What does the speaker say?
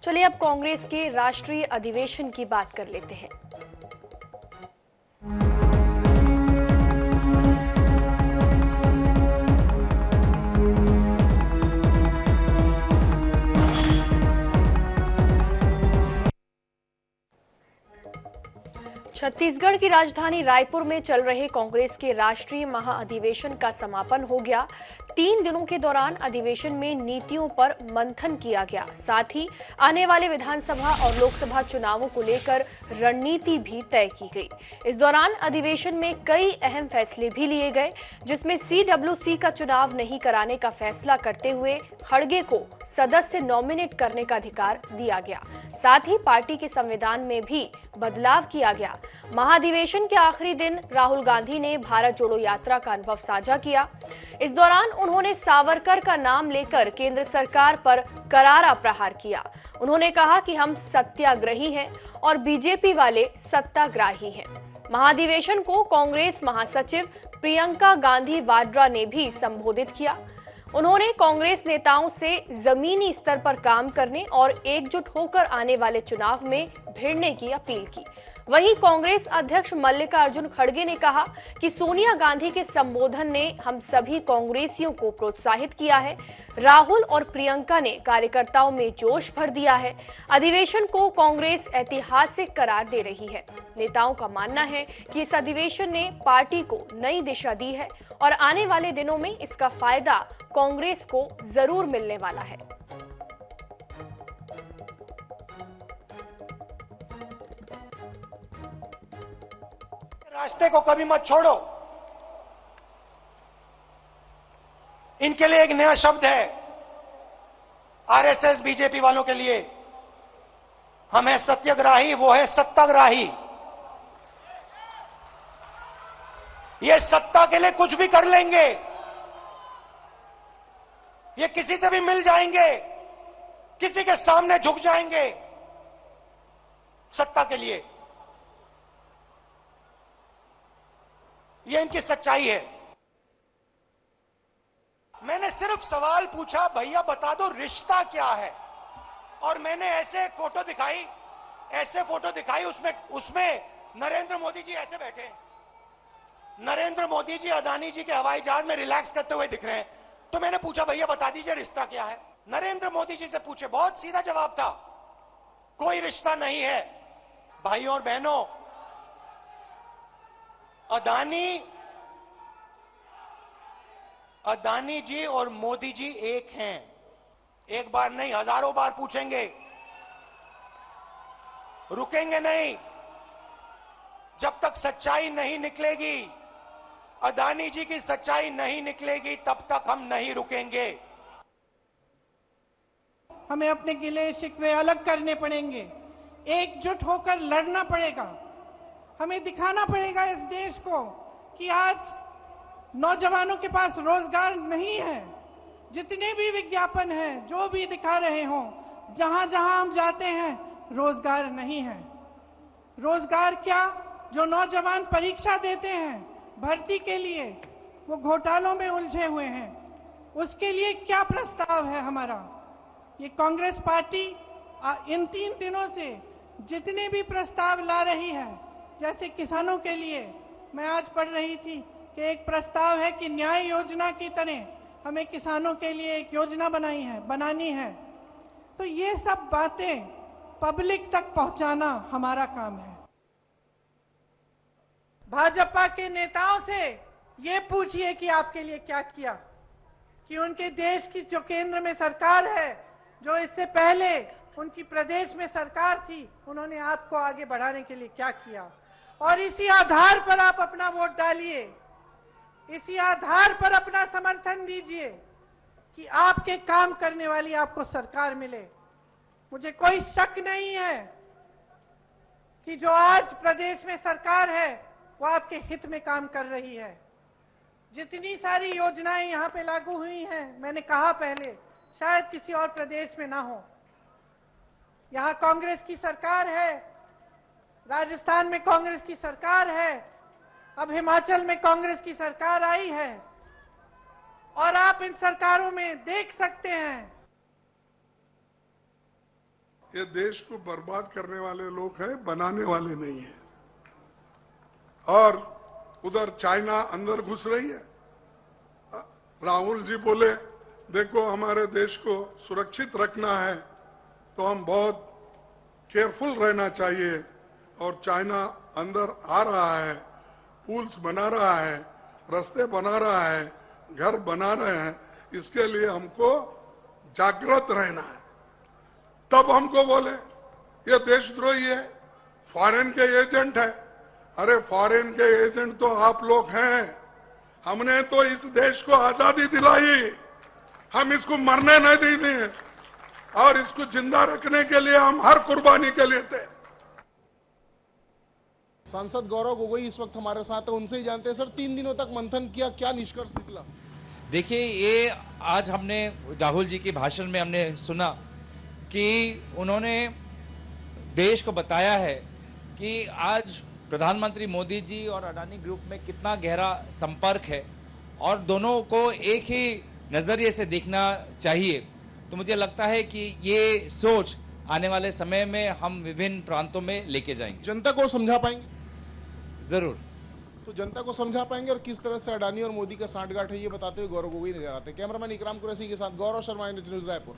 चलिए अब कांग्रेस के राष्ट्रीय अधिवेशन की बात कर लेते हैं। छत्तीसगढ़ की राजधानी रायपुर में चल रहे कांग्रेस के राष्ट्रीय महाअधिवेशन का समापन हो गया। 3 दिनों के दौरान अधिवेशन में नीतियों पर मंथन किया गया। साथ ही आने वाले विधानसभा और लोकसभा चुनावों को लेकर रणनीति भी तय की गई। इस दौरान अधिवेशन में कई अहम फैसले भी लिए गए, जिसमें सीडब्ल्यूसी का चुनाव नहीं कराने का फैसला करते हुए खड़गे को सदस्य नॉमिनेट करने का अधिकार दिया गया। साथ ही पार्टी के संविधान में भी बदलाव किया गया। महाधिवेशन के आखिरी दिन राहुल गांधी ने भारत जोड़ो यात्रा का अनुभव साझा किया। इस दौरान उन्होंने सावरकर का नाम लेकर केंद्र सरकार पर करारा प्रहार किया। उन्होंने कहा कि हम सत्याग्रही हैं और बीजेपी वाले सत्ताग्राही हैं। महाधिवेशन को कांग्रेस महासचिव प्रियंका गांधी वाड्रा ने भी संबोधित किया। उन्होंने कांग्रेस नेताओं से जमीनी स्तर पर काम करने और एकजुट होकर आने वाले चुनाव में भिड़ने की अपील की। वहीं कांग्रेस अध्यक्ष मल्लिकार्जुन खड़गे ने कहा कि सोनिया गांधी के संबोधन ने हम सभी कांग्रेसियों को प्रोत्साहित किया है। राहुल और प्रियंका ने कार्यकर्ताओं में जोश भर दिया है। अधिवेशन को कांग्रेस ऐतिहासिक करार दे रही है। नेताओं का मानना है कि इस अधिवेशन ने पार्टी को नई दिशा दी है और आने वाले दिनों में इसका फायदा कांग्रेस को जरूर मिलने वाला है। रास्ते को कभी मत छोड़ो। इनके लिए एक नया शब्द है आरएसएस बीजेपी वालों के लिए। हम है सत्याग्राही, वो है सत्ताग्राही। ये सत्ता के लिए कुछ भी कर लेंगे, ये किसी से भी मिल जाएंगे, किसी के सामने झुक जाएंगे सत्ता के लिए। ये इनकी सच्चाई है। मैंने सिर्फ सवाल पूछा, भैया बता दो रिश्ता क्या है, और मैंने ऐसे फोटो दिखाई, उसमें नरेंद्र मोदी जी ऐसे बैठे हैं। नरेंद्र मोदी जी अदानी जी के हवाई जहाज में रिलैक्स करते हुए दिख रहे हैं। तो मैंने पूछा भैया बता दीजिए रिश्ता क्या है। नरेंद्र मोदी जी से पूछे, बहुत सीधा जवाब था, कोई रिश्ता नहीं है। भाइयों और बहनों, अदानी जी और मोदी जी एक हैं। एक बार नहीं, हजारों बार पूछेंगे, रुकेंगे नहीं। जब तक सच्चाई नहीं निकलेगी, अदानी जी की सच्चाई नहीं निकलेगी, तब तक हम नहीं रुकेंगे। हमें अपने गिले शिकवे अलग करने पड़ेंगे, एकजुट होकर लड़ना पड़ेगा। हमें दिखाना पड़ेगा इस देश को कि आज नौजवानों के पास रोजगार नहीं है। जितने भी विज्ञापन हैं, जो भी दिखा रहे हों, जहां जहां हम जाते हैं रोजगार नहीं है। रोजगार क्या, जो नौजवान परीक्षा देते हैं भर्ती के लिए, वो घोटालों में उलझे हुए हैं। उसके लिए क्या प्रस्ताव है हमारा? ये कांग्रेस पार्टी इन 3 दिनों से जितने भी प्रस्ताव ला रही है, जैसे किसानों के लिए मैं आज पढ़ रही थी कि एक प्रस्ताव है कि न्याय योजना की तरह हमें किसानों के लिए एक योजना बनानी है। तो ये सब बातें पब्लिक तक पहुंचाना हमारा काम है। भाजपा के नेताओं से ये पूछिए कि आपके लिए क्या किया, कि उनके देश की जो केंद्र में सरकार है, जो इससे पहले उनकी प्रदेश में सरकार थी, उन्होंने आपको आगे बढ़ाने के लिए क्या किया। और इसी आधार पर आप अपना वोट डालिए, इसी आधार पर अपना समर्थन दीजिए कि आपके काम करने वाली आपको सरकार मिले। मुझे कोई शक नहीं है कि जो आज प्रदेश में सरकार है वो आपके हित में काम कर रही है। जितनी सारी योजनाएं यहाँ पे लागू हुई हैं, मैंने कहा पहले, शायद किसी और प्रदेश में ना हो। यहाँ कांग्रेस की सरकार है, राजस्थान में कांग्रेस की सरकार है, अब हिमाचल में कांग्रेस की सरकार आई है, और आप इन सरकारों में देख सकते हैं ये देश को बर्बाद करने वाले लोग हैं, बनाने वाले नहीं हैं। और उधर चाइना अंदर घुस रही है। राहुल जी बोले देखो हमारे देश को सुरक्षित रखना है तो हम बहुत केयरफुल रहना चाहिए, और चाइना अंदर आ रहा है, पुल्स बना रहा है, रास्ते बना रहा है, घर बना रहे हैं। इसके लिए हमको जागृत रहना है। तब हमको बोले ये देशद्रोही है, फॉरेन के एजेंट है। अरे फॉरेन के एजेंट तो आप लोग हैं। हमने तो इस देश को आजादी दिलाई, हम इसको मरने नहीं देंगे, और इसको जिंदा रखने के लिए हम हर कुर्बानी के लिए थे। सांसद गौरव गोगोई इस वक्त हमारे साथ है, उनसे ही जानते हैं। सर, 3 दिनों तक मंथन किया, क्या निष्कर्ष निकला? देखिए, ये आज हमने राहुल जी के भाषण में हमने सुना कि उन्होंने देश को बताया है कि आज प्रधानमंत्री मोदी जी और अडानी ग्रुप में कितना गहरा संपर्क है, और दोनों को एक ही नजरिए से देखना चाहिए। तो मुझे लगता है कि ये सोच आने वाले समय में हम विभिन्न प्रांतों में लेके जाएंगे। जनता को समझा पाएंगे? जरूर। तो जनता को समझा पाएंगे, और किस तरह से अडानी और मोदी का सांठगांठ है ये बताते हुए गौरव गोगोई नजर आते हैं। कैमरामैन इकराम कुरैशी के साथ गौरव शर्मा, इंडिया न्यूज, रायपुर।